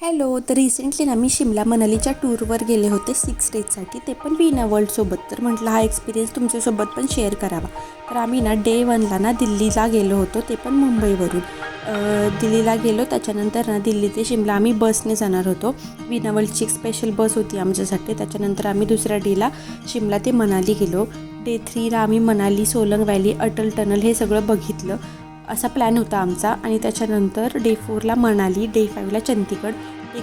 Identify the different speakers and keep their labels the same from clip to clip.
Speaker 1: Hello. तर recently ना मी शिमला मनालीच्या टूरवर गेले होते 6 डेजसाठी, ते पण वीणा वर्ल्डसोबत. तर म्हटलं हा एक्सपिरियन्स तुमच्यासोबत पण शेअर करावा. तर आम्ही ना डे 1ला ना दिल्लीला गेलो होतो, ते पण मुंबईवरून. दिल्लीला गेलो, त्याच्यानंतर ना दिल्ली ते शिमला आम्ही बसने जाणार होतो. वीणा वर्ल्डची एक स्पेशल बस होती आमच्यासाठी. त्याच्यानंतर आम्ही दुसऱ्या डेला शिमला ते मनाली गेलो. डे 3ला आम्ही मनाली, सोलंग व्हॅली, अटल टनल हे सगळं बघितलं. असा प्लॅन होता आमचा. आणि त्याच्यानंतर डे 4ला मनाली, डे 5ला चंदीगड, डे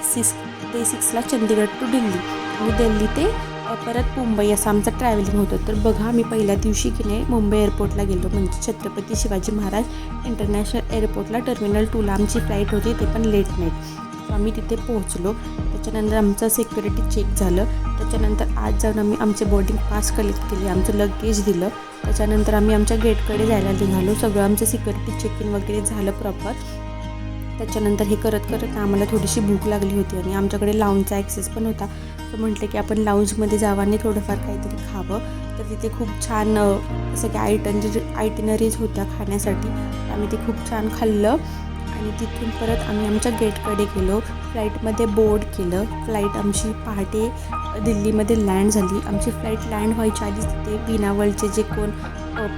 Speaker 1: 6ला चंदीगड टू दिल्ली आणि दिल्ली ते परत मुंबई असं आमचं ट्रॅव्हलिंग होतं. तर बघा, आम्ही पहिल्या दिवशी की नाही मुंबई एअरपोर्टला गेलो, म्हणजे छत्रपती शिवाजी महाराज इंटरनॅशनल एअरपोर्टला टर्मिनल 2ला आमची फ्लाईट होती, ते पण लेट नाईट. आम्ही तिथे पोहोचलो. त्याच्यानंतर आमचं सिक्युरिटी चेक झालं. त्याच्यानंतर आज जाऊन आम्ही आमचे बोर्डिंग पास कलेक्ट केली, आमचं लगेज दिलं. त्याच्यानंतर आम्ही आमच्या गेटकडे जायला निघालो. सगळं आमचं सिक्युरिटी चेक इन वगैरे झालं प्रॉपर. त्याच्यानंतर हे करत करत आम्हाला थोडीशी भूक लागली होती आणि आमच्याकडे लाऊंजचा ॲक्सेस पण होता. तर म्हटलं की आपण लाऊंजमध्ये जावं आणि थोडंफार काहीतरी खावं. तर तिथे खूप छान सगळ्या आयटिनरीज होत्या खाण्यासाठी. आम्ही ते खूप छान खाल्लं आणि तिथून परत आम्ही आमच्या गेटकडे गेलो. फ्लाईटमध्ये बोर्ड केलं. फ्लाईट आमची पहाटे दिल्लीमध्ये लँड झाली. आमची फ्लाईट लँड व्हायच्या आधीच तिथे वीणा वर्ल्डचे जे कोण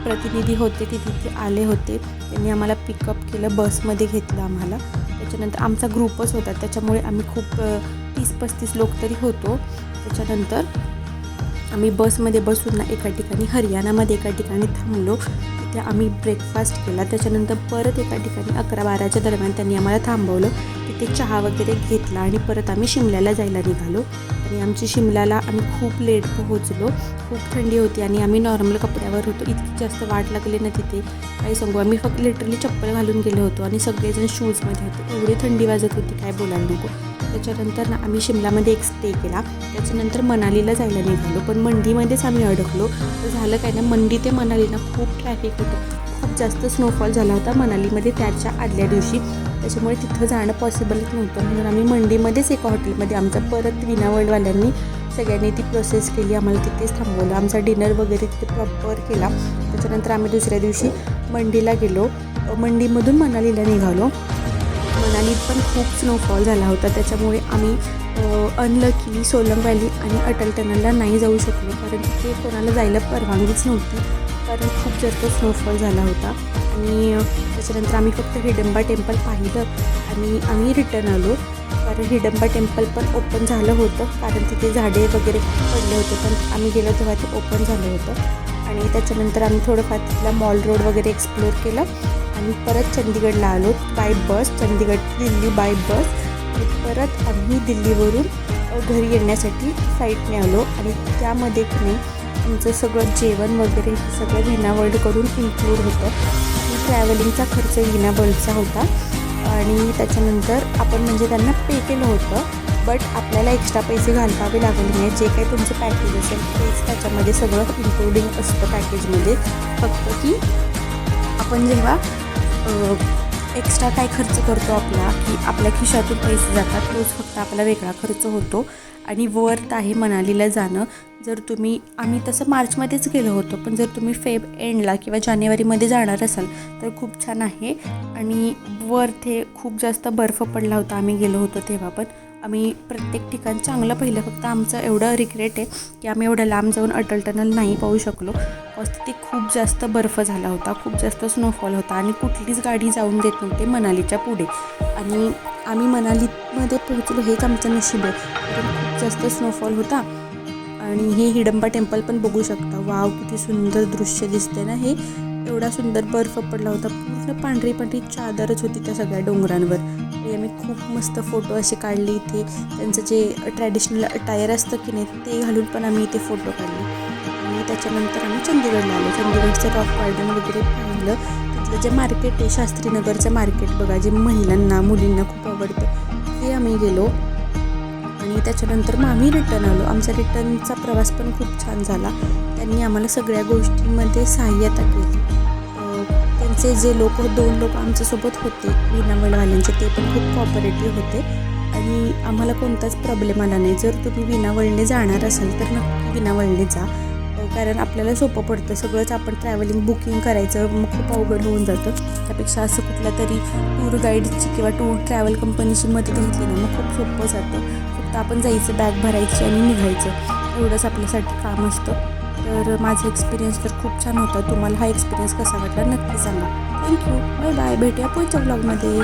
Speaker 1: प्रतिनिधी होते ते तिथे आले होते. त्यांनी आम्हाला पिकअप केलं, बसमध्ये घेतलं आम्हाला. त्याच्यानंतर आमचा ग्रुपच होता, त्याच्यामुळे आम्ही खूप 30-35 लोक तरी होतो. त्याच्यानंतर आम्ही बसमध्ये बसून ना एका ठिकाणी हरियाणामध्ये एका ठिकाणी थांबलो. तिथे आम्ही ब्रेकफास्ट केला. त्याच्यानंतर परत एका ठिकाणी 11-12च्या दरम्यान त्यांनी आम्हाला थांबवलं. तिथे चहा वगैरे घेतला आणि परत आम्ही शिमल्याला जायला निघालो. आणि आमची शिमल्याला आम्ही खूप लेट पोहोचलो. खूप थंडी होती आणि आम्ही नॉर्मल कपड्यावर होतो. इतकी जास्त वाट लागली ना तिथे काही सांगू. आम्ही फक्त लिटरली चप्पल घालून गेलो होतो आणि सगळेजण शूजमध्ये होते. एवढी थंडी वाजत होती काय बोलायला नको. त्याच्यानंतर ना आम्ही शिमल्यामध्ये एक स्टे केला. त्याच्यानंतर मनालीला जायला निघालो, पण मंडीमध्येच आम्ही अडकलो. तर झालं काय ना, मंडी ते मनालीला खूप ट्रॅफिक होतं. खूप जास्त स्नोफॉल झाला होता मनालीमध्ये त्याच्या आदल्या दिवशी. त्याच्यामुळे तिथं जाणं पॉसिबलच नव्हतं. म्हणून आम्ही मंडीमध्येच एका हॉटेलमध्ये आमचा परत वीणा वर्ल्डवाल्यांनी सगळ्यांनी ती प्रोसेस केली. आम्हाला तिथेच थांबवलं. आमचा डिनर वगैरे तिथे प्रॉपर केला. त्याच्यानंतर आम्ही दुसऱ्या दिवशी मंडीला गेलो. मंडीमधून मनालीला निघालो. मनालीत पण खूप स्नोफॉल झाला होता. त्याच्यामुळे आम्ही अनलकीली सोलंग व्हॅली आणि अटल टनलला नाही जाऊ शकलो, कारण तिथे कोणाला जायला परवानगीच नव्हती, कारण खूप जास्त स्नोफॉल झाला होता. आणि त्याच्यानंतर आम्ही फक्त हिडंबा टेम्पल पाहिलं आणि आम्ही रिटर्न आलो. कारण हिडंबा टेम्पल पण ओपन झालं होतं, कारण तिथे झाडे वगैरे पडले होते, पण आम्ही गेलो तेव्हा ते ओपन झालं होतं. आणि त्याच्यानंतर आम्ही थोडंफार तिथला मॉल रोड वगैरे एक्सप्लोर केलं आणि परत चंदीगडला आलो बाय बस. चंदीगड दिल्ली बाय बस. आणि परत आम्ही दिल्लीवरून घरी येण्यासाठी फ्लाईटने आलो. आणि त्यामध्ये की नाही आमचं सगळं जेवण वगैरे सगळं वीणा वर्ल्डकडून इन्क्लूड होतं. आणि ट्रॅव्हलिंगचा खर्च वीणा वर्ल्डचा होता. आणि त्याच्यानंतर आपण म्हणजे त्यांना पे केलं होतं, बट आपल्याला एक्स्ट्रा पैसे घालवावे लागले नाही. जे काही तुमचं पॅकेज असेल तेच त्याच्यामध्ये सगळं इन्क्लुडिंग असतं पॅकेजमध्ये. फक्त की आपण जेव्हा एक्स्ट्रा काय खर्च करतो की आपल्या खिशातून पैसे जातात, तोच फक्त आपला वेगळा खर्च होतो. आणि वर्थ आहे मनालीला जाणं. जर तुम्ही, आम्ही तसं मार्चमध्येच गेलो होतो, पण जर तुम्ही फेब एंडला किंवा जानेवारीमध्ये जाणार असाल तर खूप छान आहे. आणि वर्थ हे खूप जास्त बर्फ पडला होता आम्ही गेलो होतो तेव्हा. पण आम्ही प्रत्येक ठिकाण चांगलं पाहिलं. फक्त आमचं एवढं रिग्रेट आहे की आम्ही एवढं लांब जाऊन अटल टनल नाही पाहू शकलो. तिथे खूप जास्त बर्फ झाला होता, खूप जास्त स्नोफॉल होता आणि कुठलीच गाडी जाऊन देत नव्हते मनालीच्या पुढे. आणि आम्ही मनालीमध्ये पोहोचलो हेच आमचं नशीब आहे, कारण खूप जास्त स्नोफॉल होता. आणि हे हिडंबा टेम्पल पण बघू शकता. वाव, किती सुंदर दृश्य दिसते ना हे. एवढा सुंदर बर्फ पडला होता. पूर्ण पांढरी पांढरी चादरच होती त्या सगळ्या डोंगरांवर. आणि आम्ही खूप मस्त फोटो असे काढले इथे. त्यांचं जे ट्रॅडिशनल अटायर असतं की नाही ते घालून पण आम्ही इथे फोटो काढले. आणि त्याच्यानंतर आम्ही चंदीगडला आलो. चंदीगडचं रॉक गार्डन वगैरे पाहिलं. तिथलं जे मार्केट आहे शास्त्रीनगरचं मार्केट बघा, जे महिलांना मुलींना खूप आवडतं, ते आम्ही गेलो. आणि त्याच्यानंतर मग आम्ही रिटर्न आलो. आमचा रिटर्नचा प्रवास पण खूप छान झाला. त्यांनी आम्हाला सगळ्या गोष्टींमध्ये सहाय्यता केली. त्यांचे जे 2 लोक आमच्यासोबत होते वीणा वर्ल्डवाल्यांचे, ते पण खूप कॉपरेटिव्ह होते आणि आम्हाला कोणताच प्रॉब्लेम आला नाही. जर तुम्ही वीणा वर्ल्डने जाणार असाल तर नक्की वीणा वर्ल्डने जा. कारण आपल्याला सोपं पडतं. सगळंच आपण ट्रॅव्हलिंग बुकिंग करायचं मग खूप अवघड होऊन जातं. त्यापेक्षा असं कुठल्या तरी टूर गाईडची किंवा टूर ट्रॅव्हल कंपनीची मदत घेतली ना मग खूप सोपं जातं. फक्त आपण जायचं, बॅग भरायची आणि निघायचं, एवढंच आपल्यासाठी काम असतं. तर माझा एक्सपिरियन्स तर खूप छान होता. तुम्हाला हा एक्सपिरियन्स कसा वाटला नक्की सांगा. थँक्यू. Bye bye. भेटूया पुढच्या व्लॉगमध्ये.